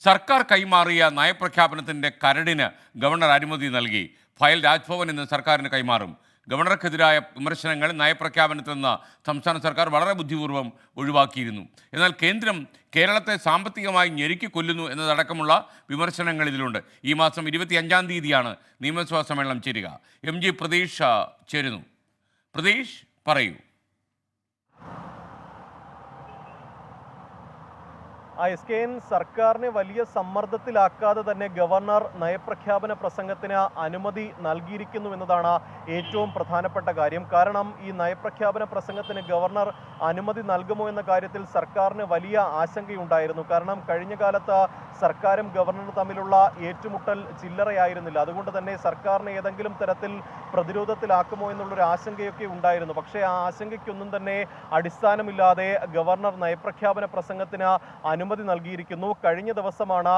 സർക്കാർ കൈമാറിയ നയപ്രഖ്യാപനത്തിൻ്റെ കരടിന് ഗവർണർ അനുമതി നൽകി. ഫയൽ രാജ്ഭവൻ ഇന്ന് സർക്കാരിന് കൈമാറും. ഗവർണർക്കെതിരായ വിമർശനങ്ങൾ നയപ്രഖ്യാപനത്തിൽ നിന്ന് സംസ്ഥാന സർക്കാർ വളരെ ബുദ്ധിപൂർവ്വം ഒഴിവാക്കിയിരുന്നു. എന്നാൽ കേന്ദ്രം കേരളത്തെ സാമ്പത്തികമായി ഞെരുക്കി കൊല്ലുന്നു എന്നതടക്കമുള്ള വിമർശനങ്ങൾ ഇതിലുണ്ട്. ഈ മാസം 25-ാം തീയതിയാണ് നിയമസഭാ സമ്മേളനം ചേരുക. MG പ്രതീഷ് ചേരുന്നു. പ്രതീഷ്, പറയൂ. SKN സർക്കാരിനെ വലിയ സമ്മർദ്ദത്തിലാക്കാതെ തന്നെ ഗവർണർ നയപ്രഖ്യാപന പ്രസംഗത്തിന് അനുമതി നൽകിയിരിക്കുന്നു എന്നതാണ് ഏറ്റവും പ്രധാനപ്പെട്ട കാര്യം. കാരണം ഈ നയപ്രഖ്യാപന പ്രസംഗത്തിന് ഗവർണർ അനുമതി നൽകുമോ എന്ന കാര്യത്തിൽ സർക്കാരിന് വലിയ ആശങ്കയുണ്ടായിരുന്നു. കാരണം കഴിഞ്ഞ കാലത്ത് സർക്കാരും ഗവർണറും തമ്മിലുള്ള ഏറ്റുമുട്ടൽ ചില്ലറയായിരുന്നില്ല. അതുകൊണ്ട് തന്നെ സർക്കാരിനെ ഏതെങ്കിലും തരത്തിൽ പ്രതിരോധത്തിലാക്കുമോ എന്നുള്ളൊരു ആശങ്കയൊക്കെ ഉണ്ടായിരുന്നു. പക്ഷേ ആ ആശങ്കയ്ക്കൊന്നും തന്നെ അടിസ്ഥാനമില്ലാതെ ഗവർണർ നയപ്രഖ്യാപന പ്രസംഗത്തിന് അനുമതി നൽകിയിരിക്കുന്നു. കഴിഞ്ഞ ദിവസമാണ്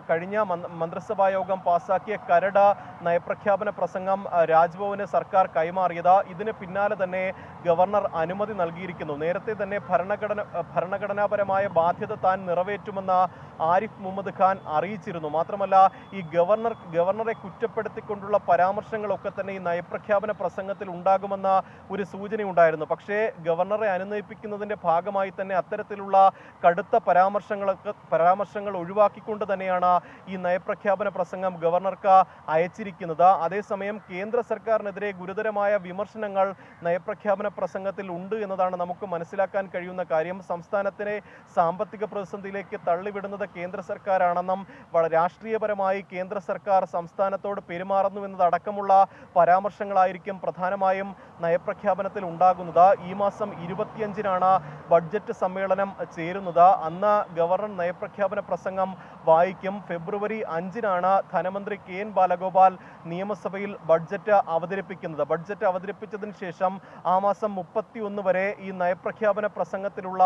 കഴിഞ്ഞ മന്ത്രിസഭാ യോഗം പാസാക്കിയ കരട് നയപ്രഖ്യാപന പ്രസംഗം രാജ്ഭവന് സർക്കാർ കൈമാറിയത്. ഇതിന് പിന്നാലെ തന്നെ ഗവർണർ അനുമതി നൽകിയിരിക്കുന്നു. നേരത്തെ തന്നെ ഭരണഘടനാപരമായ ബാധ്യത താൻ നിറവേറ്റുമെന്ന് ആരിഫ് മുഹമ്മദ് ഖാൻ അറിയിച്ചിരുന്നു. മാത്രമല്ല ഈ ഗവർണറെ കുറ്റപ്പെടുത്തിക്കൊണ്ടുള്ള പരാമർശങ്ങളൊക്കെ തന്നെ ഈ നയപ്രഖ്യാപന പ്രസംഗത്തിൽ ഉണ്ടാകുമെന്ന ഒരു സൂചനയുണ്ടായിരുന്നു. പക്ഷേ ഗവർണറെ അനുനയിപ്പിക്കുന്നതിൻ്റെ ഭാഗമായി തന്നെ അത്തരത്തിലുള്ള കടുത്ത പരാമർശങ്ങൾ ഒഴിവാക്കിക്കൊണ്ട് തന്നെയാണ് ഈ നയപ്രഖ്യാപന പ്രസംഗം ഗവർണർക്ക് അയച്ചിരിക്കുന്നത്. അതേസമയം കേന്ദ്ര സർക്കാരിനെതിരെ ഗുരുതരമായ വിമർശനങ്ങൾ നയപ്രഖ്യാപന പ്രസംഗത്തിൽ ഉണ്ട് എന്നതാണ് നമുക്ക് മനസ്സിലാക്കാൻ കഴിയുന്ന കാര്യം. സംസ്ഥാനത്തിനെ സാമ്പത്തിക പ്രതിസന്ധിയിലേക്ക് തള്ളിവിടുന്നത് കേന്ദ്ര സർക്കാരാണെന്നും രാഷ്ട്രീയപരമായി കേന്ദ്ര സർക്കാർ സംസ്ഥാനത്തോട് പെരുമാറുന്നു എന്നതടക്കമുള്ള പരാമർശങ്ങളായിരിക്കും പ്രധാനമായും നയപ്രഖ്യാപനത്തിൽ ഉണ്ടാകുന്നത്. ഈ മാസം 25-നാണ് ബഡ്ജറ്റ് സമ്മേളനം ചേരുന്നത്. അന്ന് ഗവർണർ നയപ്രഖ്യാപന പ്രസംഗം വായിക്കും. ഫെബ്രുവരി 5-നാണ് ധനമന്ത്രി KN ബാലഗോപാൽ നിയമസഭയിൽ ബഡ്ജറ്റ് അവതരിപ്പിക്കുന്നത്. ബഡ്ജറ്റ് അവതരിപ്പിച്ചതിന് ശേഷം ആ മാസം 31 വരെ ഈ നയപ്രഖ്യാപന പ്രസംഗത്തിലുള്ള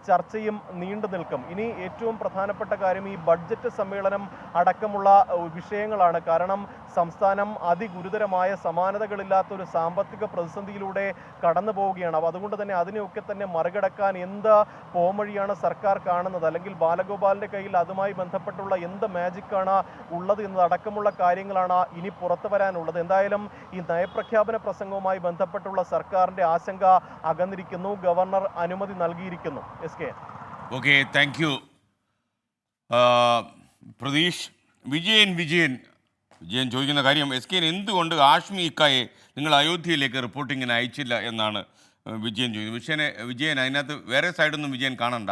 ചർച്ചയും നീണ്ടു നിൽക്കും. ഇനി ഏറ്റവും പ്രധാനപ്പെട്ട കാര്യം ഈ ബഡ്ജറ്റ് സമ്മേളനം അടക്കമുള്ള വിഷയങ്ങളാണ്. കാരണം സംസ്ഥാനം അതിഗുരുതരമായ സമാനതകളില്ലാത്ത ഒരു സാമ്പത്തിക പ്രതിസന്ധിയിലൂടെ കടന്നു പോവുകയാണ്. അതുകൊണ്ട് തന്നെ അതിനെയൊക്കെ തന്നെ മറികടക്കാൻ എന്ത് പോംവഴിയാണ് സർക്കാർ കാണുന്നത്, അല്ലെങ്കിൽ ബാലഗോപാലിന്റെ കയ്യിൽ അതുമായി ബന്ധപ്പെട്ടുള്ള എന്ത് മാജിക്കാണ് ഉള്ളത് എന്നതടക്കമുള്ള കാര്യങ്ങളാണ് ഇനി പുറത്തു വരാനുള്ളത്. എന്തായാലും ഈ നയപ്രഖ്യാപന പ്രസംഗവുമായി ബന്ധപ്പെട്ടുള്ള സർക്കാരിന്റെ ആശങ്ക അകന്നിരിക്കുന്നു. ഗവർണർ അനുമതി നൽകിയിരിക്കുന്നു. Okay, thank you Pratheesh. Vijayan ചോദിക്കുന്ന കാര്യം, SKN എന്തുകൊണ്ട് ഹാഷ്മി ഇക്കായെ നിങ്ങൾ അയോധ്യയിലേക്ക് റിപ്പോർട്ടിങ്ങിന് അയച്ചില്ല എന്നാണ് വിജയൻ ചോദിക്കുന്നത്. വിജയൻ അതിനകത്ത് വേറെ സൈഡൊന്നും വിജയൻ കാണണ്ട.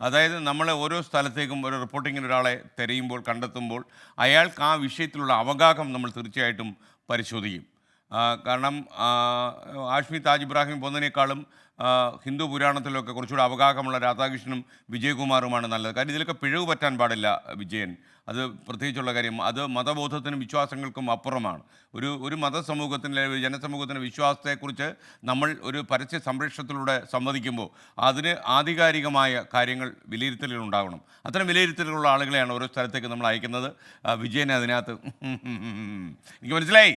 അതായത് നമ്മൾ ഓരോ സ്ഥലത്തേക്കും ഒരു റിപ്പോർട്ടിങ്ങിന് ഒരാളെ തിരയുമ്പോൾ, കണ്ടെത്തുമ്പോൾ അയാൾക്ക് ആ വിഷയത്തിലുള്ള അവഗാഹം നമ്മൾ തീർച്ചയായിട്ടും പരിശോധിക്കും. കാരണം ഹാഷ്മി താജ് ഇബ്രാഹിം പോകുന്നതിനേക്കാളും ഹിന്ദു പുരാണത്തിലൊക്കെ കുറച്ചുകൂടെ അവഗാഹമുള്ള രാധാകൃഷ്ണനും വിജയകുമാറുമാണ് നല്ലത്. കാര്യം ഇതിലൊക്കെ പിഴവ് പറ്റാൻ പാടില്ല വിജയൻ. അത് പ്രത്യേകിച്ചുള്ള കാര്യം. അത് മതബോധത്തിനും വിശ്വാസങ്ങൾക്കും അപ്പുറമാണ്. ഒരു മതസമൂഹത്തിൻ്റെ ജനസമൂഹത്തിൻ്റെ വിശ്വാസത്തെക്കുറിച്ച് നമ്മൾ ഒരു പരസ്യ സംരക്ഷണത്തിലൂടെ സംവദിക്കുമ്പോൾ അതിന് ആധികാരികമായ കാര്യങ്ങൾ വിലയിരുത്തലുകൾ ഉണ്ടാകണം. അത്തരം വിലയിരുത്തലുകളുള്ള ആളുകളെയാണ് ഓരോ സ്ഥലത്തേക്ക് നമ്മൾ അയക്കുന്നത്. വിജയനെ അതിനകത്ത് എനിക്ക് മനസ്സിലായി.